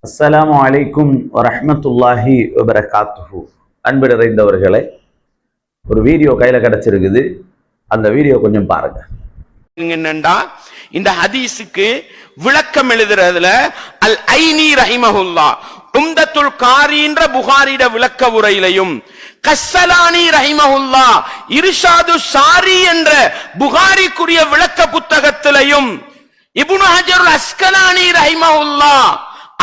அஸ்ஸலாமு அலைக்கும் வரஹ்மத்துல்லாஹி வபரகாத்துஹு. அன்பு நிறைந்தவர்களே, ஒரு வீடியோ கையில கிடைச்சிருக்குது, அந்த வீடியோ கொஞ்சம் பாருங்க. என்னண்டா இந்த ஹதீஸுக்கு விளக்கம் எழுதுறதுல அல் ஐனி ரஹிமஹுல்லா உம்தத்துல் காரின்ற புகாரிட விளக்க உரையிலையும், கஸ்ஸலானி ரஹிமஹுல்லா இர்ஷாது ஸாரி என்ற புகாரிக்குரிய விளக்க புத்தகத்திலையும், இப்னு ஹஜருல் அஸ்கலானி ரஹிமஹுல்லா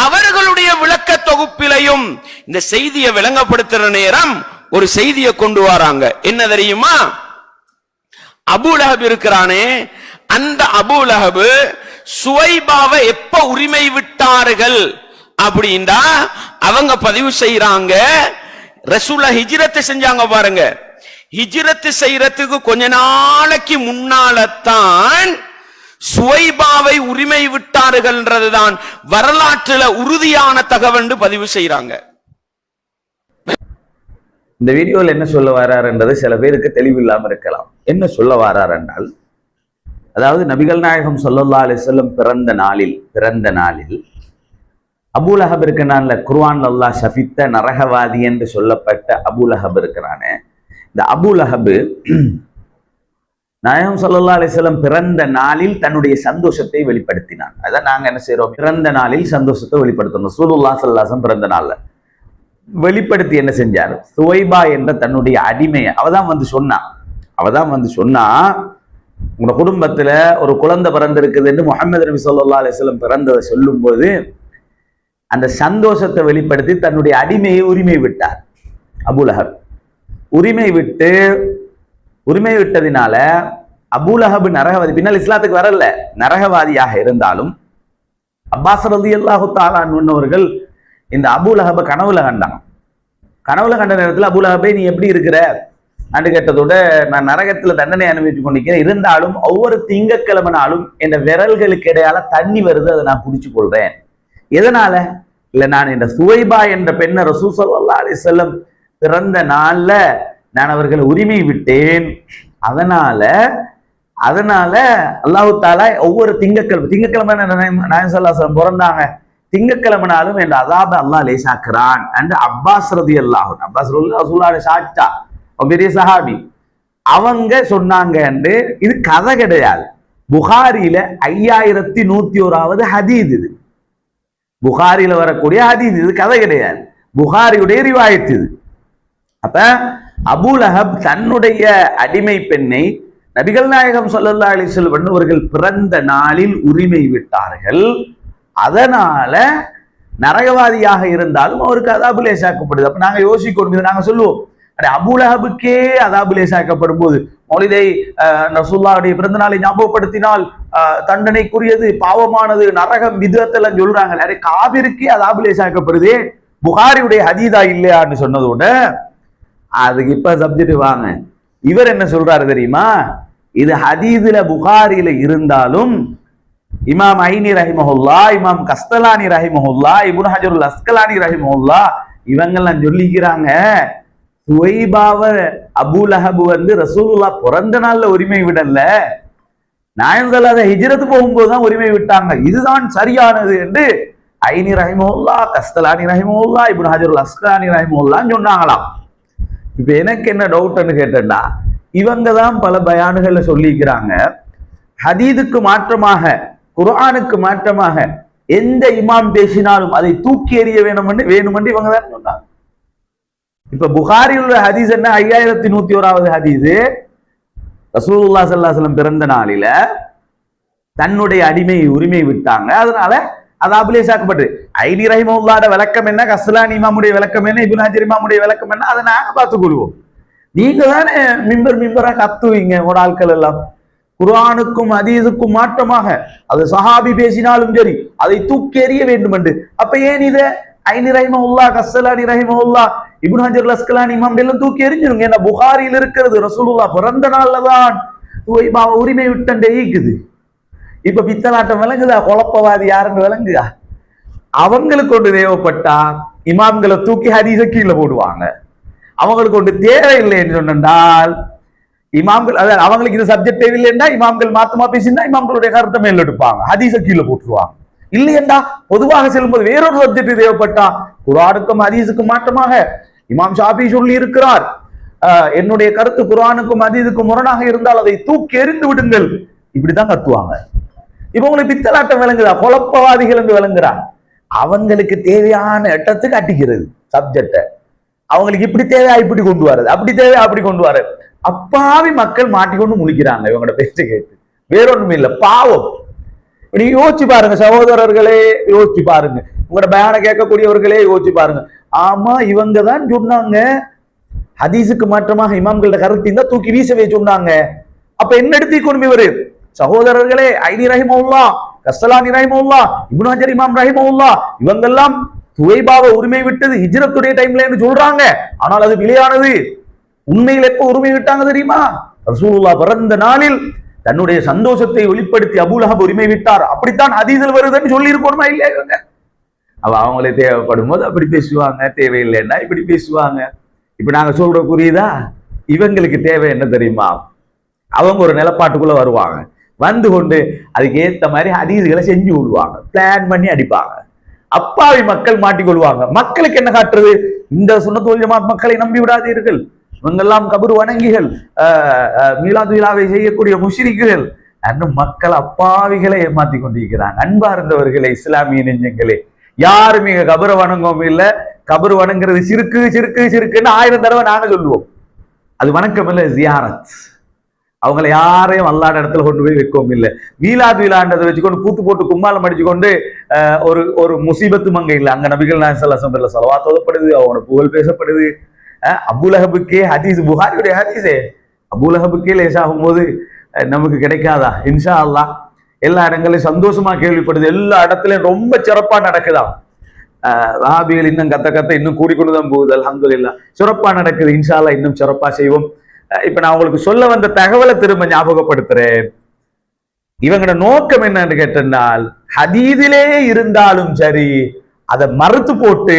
அவர்களுடைய விளக்க தொகுப்பிலையும் இந்த செய்தியை விளங்கப்படுத்துற நேரம் ஒரு செய்தியை கொண்டு வராங்க. என்ன தெரியுமா? அபூ லஹப் இருக்கிறானே, அந்த அபூ லஹப் சுவைபாவை எப்ப உரிமை விட்டார்கள் அப்படின்னா, அவங்க பதிவு செய்யறாங்க, ரசூலுல்லாஹ் ஹிஜ்ரத் செஞ்சாங்க பாருங்க. ஹிஜ்ரத் செய்யறதுக்கு கொஞ்ச நாளைக்கு முன்னால்தான் சுவைபாவை உரிமை விட்டார்கள்ன்றதுதான் வரலாற்றுல உறுதியான தகவல் பதிவு செய்யறாங்க. இந்த வீடியோவில் என்ன சொல்ல வராருன்றது சில பேருக்கு தெளிவில்லாம இருக்கலாம். என்ன சொல்ல வரார் என்றால், அதாவது நபிகள் நாயகம் ஸல்லல்லாஹு அலைஹி வஸல்லம் பிறந்த நாளில் அபூ லஹப் இருக்கிறான்ல, குர்ஆன்ல அல்லாஹ் ஷஃபித்த நரகவாதி என்று சொல்லப்பட்ட அபூ லஹப் இருக்கிறானே, இந்த அபூ லஹப் நாயகம் ஸல்லல்லாஹு அலைஹி வஸல்லம் பிறந்த நாளில் தன்னுடைய சந்தோஷத்தை வெளிப்படுத்தினான். அதான் நாங்க என்ன செய்யறோம், பிறந்த நாளில் சந்தோஷத்தை வெளிப்படுத்தணும். ரசூலுல்லாஹ் ஸல்லல்லாஹு அலைஹி வஸல்லம் பிறந்த நாள்ல வெளிப்படுத்தி என்ன செஞ்சார், சுவைபா என்ற தன்னுடைய அடிமையை அவதான் வந்து சொன்னா உங்க குடும்பத்துல ஒரு குழந்தை பிறந்திருக்குது என்று முஹம்மது நபி ஸல்லல்லாஹு அலைஹி வஸல்லம் பிறந்ததை சொல்லும் போது அந்த சந்தோஷத்தை வெளிப்படுத்தி தன்னுடைய அடிமையை உரிமை விட்டார். அபூ லஹப் உரிமை விட்டதினால அபூ லஹப் நரகவாதி, பின்னால் இஸ்லாத்துக்கு வரல, நரகவாதியாக இருந்தாலும் அப்பாஸ் ரலியல்லாஹு தஆலா அன்ஹு இந்த அபூ லஹபை கனவுல கண்ட நேரத்தில் அபூ லஹபே நீ எப்படி இருக்கிற அன்று கேட்டதோட, நான் நரகத்துல தண்டனை அனுபவித்துக் கொண்டிருக்கிறேன், இருந்தாலும் ஒவ்வொரு திங்கட்கிழமை நாளும் என் விரல்களுக்கு இடையால தண்ணி வருது, அதை நான் குடிச்சு கொள்றேன். எதனால? இல்ல, நான் இந்த சுவைபா என்ற பெண்ணை ரசூல் ஸல்லல்லாஹு அலைஹி வஸல்லம் பிறந்த நாள்ல நான் அவர்களை உரிமை விட்டேன். அதனால அல்லாஹு தஆலா ஒவ்வொரு திங்கட்கிழமை நாயகம் ஸல்லல்லாஹு அலைஹி வஸல்லம் பிறந்தாங்க, திங்கட்கிழமை நாளும் என்ற அதாபை அல்லாஹ் லேசாக்குறான் என்று அப்பாஸ் ரலியல்லாஹு ரசூலுல்லாஹி சாட்சா பெரிய சஹாபி அவங்க சொன்னாங்க. என்று இது கதை கிடையாது, புகாரில 5101வது ஹதீஸ். இது புகாரில வரக்கூடிய ஹதீஸ், இது கதை கிடையாது, புகாரியுடைய ரிவாயத் இது. அப்ப அபூ லஹப் தன்னுடைய அடிமை பெண்ணை நபிகள் நாயகம் ஸல்லல்லாஹு அலைஹி வஸல்லம் அவர்கள் பிறந்த நாளில் உரிமை விட்டார்கள். அதனால நரகவாதியாக இருந்தாலும் அவருக்கு அதாபு லேசாக்கப்படுது. அப்ப நாங்க யோசிக்கணும், நாங்க சொல்லுவோம், அபூ லஹபுக்கே அதாபு லேசாக்கப்படும் போது மௌலிதை ரசூலுல்லாஹ்வுடைய பிறந்த நாளை ஞாபகப்படுத்தினால் தண்டனைக்குரியது, பாவமானது, நரகம், விதத்தெல்லாம் சொல்றாங்க. நிறைய காபிருக்கே அதாபு லேசாக்கப்படுதே, புகாரியுடைய ஹதீதா இல்லையான்னு சொன்னதோட அதுக்கு இப்ப சப்ஜெக்ட் வாங்க. இவர் என்ன சொல்றாரு தெரியுமா, இது ஹதீதுல புகாரில இருந்தாலும் இமாம் ஐனி ரஹிமஹுல்லா, இமாம் கஸ்தலானி ரஹிமஹுல்லா, இப்னு ஹஜருல் அஸ்கலானி ரஹிமஹுல்லா இவங்கெல்லாம் சொல்லிக்கிறாங்க, சுவைபாவ அபூ லஹப் ரசூலுல்லாஹ் பிறந்த நாள்ல உரிமை விடல, நாயகம் ஸல்லல்லாஹு அலைஹி ஹிஜ்ரத் போகும்போதுதான் உரிமை விட்டாங்க, இதுதான் சரியானது என்று ஐனி ரஹிமஹுல்லா, கஸ்தலானி ரஹிமஹுல்லா, இப்னு ஹஜருல் அஸ்கலானி ரஹிமஹுல்லான்னு சொன்னாங்களாம். இப்ப எனக்கு என்ன டவுட்னு கேட்டா, இவங்க தான் பல பயானுகள்ல சொல்லிக்கிறாங்க, ஹதீதுக்கு மாற்றமாக, குர்ஆனுக்கு மாற்றமாக எந்த இமாம் பேசினாலும் அதை தூக்கி எறிய வேணுமென்று இவங்க தான் சொன்னாங்க. இப்ப புகாரில் உள்ள ஹதீஸ் என்ன, 5101வது ஹதீஸ், ரசூலுல்லாஹ் ஸல்லல்லாஹு அலைஹி வஸல்லம் பிறந்த நாளில தன்னுடைய அடிமையை உரிமை விட்டாங்க, அதனால அதாபு லேசாக்கப்பட்டு. ஐனி ரஹிமஹுல்லாஹ்வோட விளக்கம் என்ன, கஸ்ஸலானி இமாமுடைய விளக்கம் என்ன, இப்னு ஹஜர் இமாமுடைய விளக்கம் என்ன, அதை நாங்க பார்த்துக் கொள்வோம். நீங்க தானே மிம்பரா கத்துவீங்க உங்களோட ஆட்கள் எல்லாம். குர்ஆனுக்கும் ஹதீஸுக்கும் மாற்றமாக அது சஹாபி பேசினாலும் சரி அதை தூக்கி எறிய வேண்டும் என்று. அப்ப ஏன் இதை ஐனி ரஹிமஹுல்லாஹ், கஸ்ஸலானி ரஹிமஹுல்லாஹ், இப்னு ஹஜர் அஸ்கலானி இமாம் எல்லாம் தூக்கி எறிஞ்சிருங்க. ஏன்னா புகாரியில் இருக்கிறது ரசூலுல்லாஹ் பிறந்த நாள்ல தான் உரிமை விட்டண்டே இருக்குது. இப்ப பித்தலாட்டம் விளங்குதா, குழப்பவாதி யாருன்னு விளங்குதா? அவங்களுக்கு ஒன்று தேவைப்பட்டா இமாம்களை தூக்கி ஹதீஸ கீழே போடுவாங்க, அவங்களுக்கு ஒன்று தேவையில்லை என்று சொன்னால் இமாம்கள், அதாவது அவங்களுக்கு இந்த சப்ஜெக்ட் இல்லைன்னா இமாம்கள் மாத்தமா பேசினா இமாம்களுடைய கருத்தை மேல் எடுப்பாங்க, ஹதீஸ கீழே போட்டுருவாங்க. இல்லையண்டா பொதுவாக செல்லும்போது வேறொரு சப்ஜெக்ட் தேவைப்பட்டா குர்ஆனுக்கும் ஹதீஸுக்கும் மாற்றமாக இமாம் ஷாஃபி சொல்லி இருக்கிறார், என்னுடைய கருத்து குர்ஆனுக்கும் ஹதீஸுக்கும் முரணாக இருந்தால் அதை தூக்கி எறிந்து விடுங்கள், இப்படிதான் கத்துவாங்க. இப்ப உங்களுக்கு பித்தலாட்டம் விளங்குதா? குழப்பவாதிகள் என்று விளங்குறா. அவங்களுக்கு தேவையான இடத்துக்கு அட்டிக்கிறது சப்ஜெக்ட. அவங்களுக்கு இப்படி தேவையா இப்படி கொண்டு வர்றது, அப்படி தேவையா அப்படி கொண்டு வர்றது. அப்பாவி மக்கள் மாட்டிக்கொண்டு முழிக்கிறாங்க இவங்களோட பேச்சு கேட்டு. வேறொன்றும் இல்லை, பாவம். நீங்க யோசிச்சு பாருங்க சகோதரர்களே, யோசிச்சு பாருங்க, உங்களோட பயான கேட்கக்கூடியவர்களே யோசிச்சு பாருங்க. ஆமா, இவங்க தான் சொன்னாங்க ஹதீஸுக்கு மாற்றமாக இமாம்களோட கருத்து இருந்தா தூக்கி வீசவே சொன்னாங்க. அப்ப என்ன எடுத்து கொண்டு இவரு? சகோதரர்களே, ஐனி ரஹிமஹுல்லா, கஸ்ஸலானி ரஹிமஹுல்லா, இப்னு ஹஜர் இமாம் ரஹிமஹுல்லா, இவங்கெல்லாம் துவைபாவை உரிமை விட்டது ஹிஜ்ரத்துடைய டைம்ல என்று சொல்றாங்க. ஆனால் அது பிழையானது. உண்மையில் எப்ப உரிமை விட்டாங்க தெரியுமா? ரசூலுல்லாஹ் பிறந்த நாளில் தன்னுடைய சந்தோஷத்தை வெளிப்படுத்தி அபூலஹப் உரிமை விட்டார். அப்படித்தான் ஹதீஸில் வருதுன்னு சொல்லி இருக்கணுமா இல்லையா? இவங்க அவங்களே தேவைப்படும் போது அப்படி பேசுவாங்க, தேவையில்லைன்னா இப்படி பேசுவாங்க. இப்ப நாங்க சொல்ற புரியுதா? இவங்களுக்கு தேவை என்ன தெரியுமா? அவங்க ஒரு நிலப்பாட்டுக்குள்ள வருவாங்க, வந்து கொண்டு அதுக்கு ஏத்த மாதிரி ஹதீஸ்களை செஞ்சு விடுவாங்க, பிளான் பண்ணி அடிப்பாங்க. அப்பாவி மக்கள் மாட்டிக்கொள்வாங்க. மக்களுக்கு என்ன காட்டுறது? இந்த சுன்னத்துல் ஜமாத் மக்களை நம்பி விடாதீர்கள், இவங்கெல்லாம் கபர் வணங்கிகள், மீலாது விழாவை செய்யக்கூடிய முஷ்ரிக்குகள் என்று மக்கள் அப்பாவிகளை ஏமாத்தி கொண்டிருக்கிறாங்க. அன்பார்ந்தவர்களே, இஸ்லாமிய நெஞ்சங்களே, யாருமே கபரை வணங்கவும் இல்லை. கபர் வணங்குறது சிறுக்கு சிறுக்கு சிறுக்குன்னு 1000 தடவை நாங்க சொல்லுவோம். அது வணக்கம் இல்லை, ஜியாரத். அவங்களை யாரையும் அல்லாத இடத்துல கொண்டு போய் வைக்கவும் இல்லை. மீலாது விழான்றதை வச்சுக்கொண்டு கூத்து போட்டு கும்மாலம் அடிச்சு கொண்டு ஒரு முசீபத்து மங்க இல்லை. அங்க நபிகள் நாயகம் ஸல்லல்லாஹு அலைஹி வஸல்லம் ஸலவாத் ஓதப்படுது, அவனோட புகழ் பேசப்படுது. அபூலஹபுக்கே ஹதீஸ், புகாரியுடைய ஹதீஸே அபூலஹபுக்கே லேசாகும் போது நமக்கு கிடைக்காதா? இன்ஷா அல்லாஹ் எல்லா இடங்களையும் சந்தோஷமா கேள்விப்படுது, எல்லா இடத்துலயும் ரொம்ப சிறப்பா நடக்குதாம். வஹாபிகள் இன்னும் கத்த இன்னும் கூடிக்கொண்டுதான் போகுது. அல்ஹம்துலில்லாஹ் சிறப்பா நடக்குது. இன்ஷா அல்லாஹ் இன்னும் சிறப்பா செய்வோம். இப்ப நான் உங்களுக்கு சொல்ல வந்த தகவலை திரும்ப ஞாபகப்படுத்துறேன். இவங்களோட நோக்கம் என்னன்னு கேட்டால், ஹதீஸிலே இருந்தாலும் சரி அதை மறுத்து போட்டு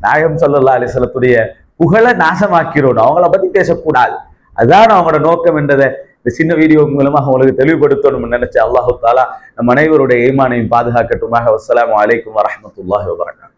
நாயகம் ஸல்லல்லாஹு அலைஹி வஸல்லத்துடைய புகழை நாசமாக்கிறோம், அவங்கள பத்தி பேசக்கூடாது. அதுதான் அவங்களோட நோக்கம் என்றதை இந்த சின்ன வீடியோ மூலமாக உங்களுக்கு தெளிவுபடுத்தணும் நினைச்ச அல்லாஹு தாலா நம் அனைவருடைய ஈமானையும் பாதுகாக்கட்டுமாக. வஸ்ஸலாமு அலைக்கும் வரஹ்மத்துல்லாஹி வபரகாத்துஹு.